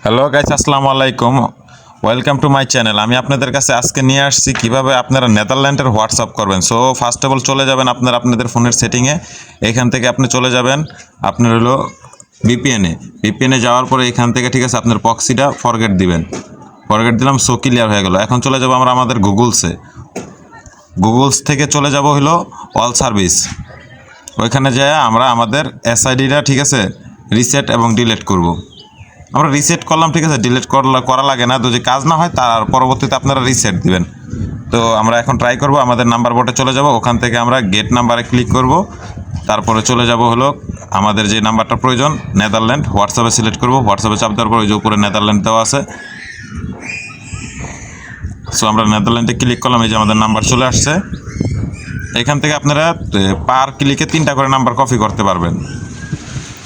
Hello guys, আসসালামু আলাইকুম। Welcome to my channel. আমি আপনাদের কাছে আজকে নিয়ে আসছি কিভাবে আপনারা নেদারল্যান্ডের হোয়াটসঅ্যাপ করবেন। সো ফার্স্ট অফ অল চলে যাবেন আপনাদের ফোনের সেটিংয়ে। এখান থেকে আপনি চলে যাবেন আপনার হলো ভিপিএনে যাওয়ার পরে এখান থেকে ঠিক আছে আপনার প্রক্সিটা ফরগেট দিবেন। ফরগেট দিলাম, সো ক্লিয়ার হয়ে গেল। এখন চলে যাব আমরা আমাদের গুগলস থেকে চলে যাব হলো অল সার্ভিস। ওইখানে যেয়ে আমরা আমাদের এসআইডিটা ঠিক আছে রিসেট এবং ডিলিট করব। আমরা রিসেট করলাম, ঠিক আছে, ডিলিট করা লাগে না। যদি কাজ না হয় তার পরবর্তীতে আপনারা রিসেট দিবেন। তো আমরা এখন ট্রাই করব, আমাদের নাম্বার বোর্ডে চলে যাব। ওখান থেকে আমরা গেট নাম্বারে ক্লিক করব। তারপরে চলে যাব হলো আমাদের যে নাম্বারটা প্রয়োজন নেদারল্যান্ড, হোয়াটসঅ্যাপে সিলেক্ট করব। হোয়াটসঅ্যাপে চাপ দেওয়ার পর ওই যে উপরে নেদারল্যান্ড দেওয়া আছে। সো আমরা নেদারল্যান্ডে ক্লিক করলাম, এই যে আমাদের নাম্বার চলে আসছে। এখান থেকে আপনারা পার ক্লিকে 3টা করে নাম্বার কপি করতে পারবেন।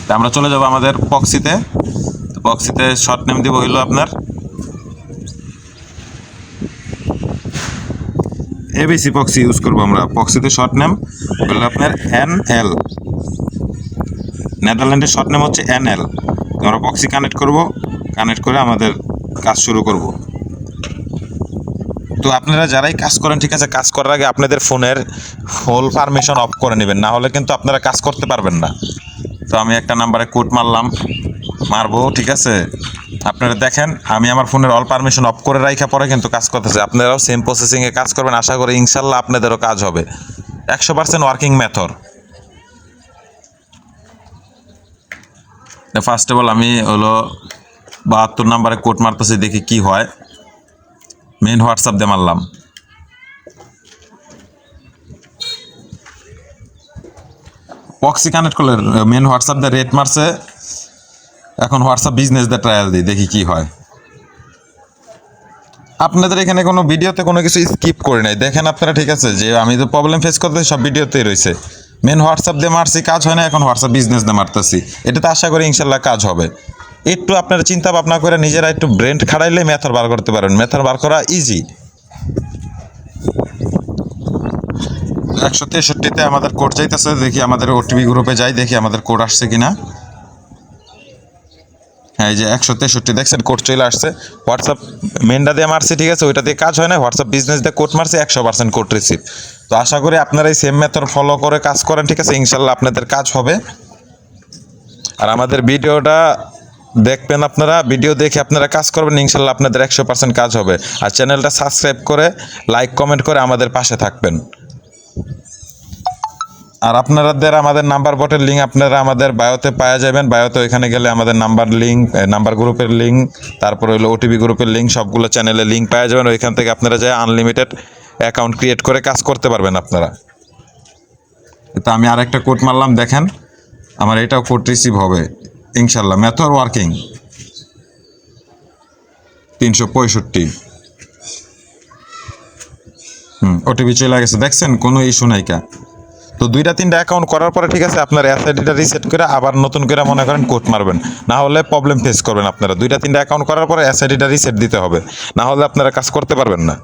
তা আমরা চলে যাব আমাদের প্রক্সিতে শর্ট নেম দিব হইলো আপনার এবিসি প্রক্সি ইউজ করবো আমরা। প্রক্সিতে শর্ট নেম হলো আপনার NL, নেদারল্যান্ডের শর্ট নেম হচ্ছে NL। আমরা প্রক্সি কানেক্ট করে আমাদের কাজ শুরু করব। তো আপনারা যারাই কাজ করেন, ঠিক আছে, কাজ করার আগে আপনাদের ফোনের ফুল পারমিশন অফ করে নেবেন, না হলে কিন্তু আপনারা কাজ করতে পারবেন না। তো আমি একটা নাম্বারে কোড মারবো, ঠিক আছে। আপনারা দেখেন আমি আমার ফোনের অল পারমিশন অফ করে রাখা পরে কিন্তু কাজ করতেছে। আপনারাও সেম প্রসেসিংয়ে কাজ করবেন, আশা করি ইনশাল্লাহ আপনাদেরও কাজ হবে। 100% working method. First of all আমি হলো 72 নাম্বারে কোড মারতেছি, দেখি কি হয়। মেন হোয়াটসঅ্যাপ দিয়ে মারলাম। প্রক্সি কানেক্ট করলে মেন হোয়াটসঅ্যাপ দিয়ে রেট মারছে। এখন হোয়াটসঅ্যাপ বিজনেস দিয়ে ট্রায়াল দিই, দেখি কি হয়। আপনাদের এখানে কোনো ভিডিওতে কোনো কিছু স্কিপ করে নাই, দেখেন আপনারা, ঠিক আছে, যে আমি তো প্রবলেম ফেস করতে সব ভিডিওতেই রয়েছে। মেন হোয়াটসঅ্যাপ দিয়ে মারছি, কাজ হয় না। এখন হোয়াটসঅ্যাপ বিজনেস দিয়ে মারতেছি, এটাতে আশা করি ইনশাল্লাহ কাজ হবে। একটু আপনারা চিন্তা ভাবনা করে নিজেরা একটু ব্রেন খাড়াইলে মেথড বার করতে পারেন। মেথড বার করা ইজি। 163-তে আমাদের কোড চাইতেছে, দেখি আমাদের ওটিপি গ্রুপে যাই, দেখি আমাদের কোড আসছে কিনা। হ্যাঁ, এই যে 163 দেখছেন, কোড চলে আসছে। হোয়াটসঅ্যাপ মেনটা দিয়ে মারছি, ঠিক আছে, ওইটা দিয়ে কাজ হয় না। হোয়াটসঅ্যাপ বিজনেস দিয়ে কোড মারছি, 100% কোড রিসিভ। তো আশা করি আপনারা এই সেম মেথড ফলো করে কাজ করেন, ঠিক আছে, ইনশাল্লাহ আপনাদের কাজ হবে। আর আমাদের ভিডিওটা দেখবেন, আপনারা ভিডিও দেখে আপনারা কাজ করবেন, ইনশাল্লাহ আপনাদের 100% কাজ হবে। আর চ্যানেলটা সাবস্ক্রাইব করে লাইক কমেন্ট করে আমাদের পাশে থাকবেন। আর আপনাদের আমাদের নাম্বার বোর্ডের লিঙ্ক আপনারা আমাদের বায়োতে পাওয়া যাবেন। বায়োতে ওইখানে গেলে আমাদের নাম্বার গ্রুপের লিঙ্ক, তারপরে হলো ওটিপি গ্রুপের লিঙ্ক, সবগুলো চ্যানেলের লিঙ্ক পাওয়া যাবেন। ওইখান থেকে আপনারা যায় আনলিমিটেড অ্যাকাউন্ট ক্রিয়েট করে কাজ করতে পারবেন আপনারা। তো আমি আরেকটা কোড মারলাম, দেখেন আমার এটাও কোড রিসিভ হবে ইনশাল্লাহ। Method working 365। ওটিপি চলে গেছে, দেখছেন, কোনো ইস্যু নাই কা। তো 2-3টা অ্যাকাউন্ট করার পরে, ঠিক আছে, আপনার এসআইডিটা রিসেট করে আবার নতুন করে মনে করেন কোড মারবেন, না হলে প্রবলেম ফেস করবেন আপনারা। 2-3টা অ্যাকাউন্ট করার পরে এসআইডিটা রিসেট দিতে হবে, না হলে আপনারা কাজ করতে পারবেন না।